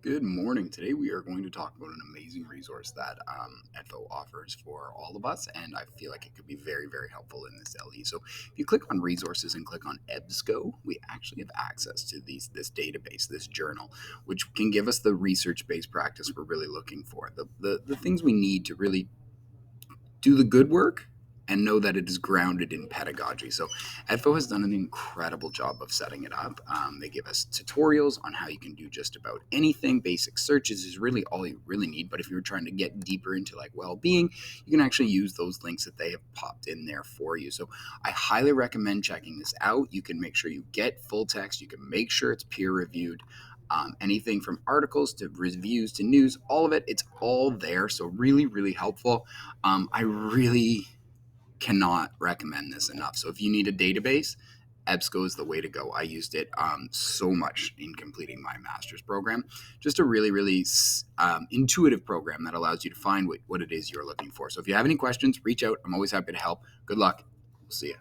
Good morning. Today we are going to talk about an amazing resource that ETFO offers for all of us, and I feel like it could be very, very helpful in this LE. So if you click on resources and click on EBSCO, we actually have access to this database, this journal, which can give us the research-based practice we're really looking for, the things we need to really do the good work and know that it is grounded in pedagogy. So ETFO has done an incredible job of setting it up. They give us tutorials on how you can do just about anything. Basic searches is really all you really need. But if you're trying to get deeper into like well-being, you can actually use those links that they have popped in there for you. So I highly recommend checking this out. You can make sure you get full text. You can make sure it's peer reviewed. Anything from articles to reviews to news, all of it, it's all there. So really, really helpful. I really cannot recommend this enough. So if you need a database, EBSCO is the way to go. I used it so much in completing my master's program. Just a really, really intuitive program that allows you to find what it is you're looking for. So if you have any questions, reach out. I'm always happy to help. Good luck. We'll see you.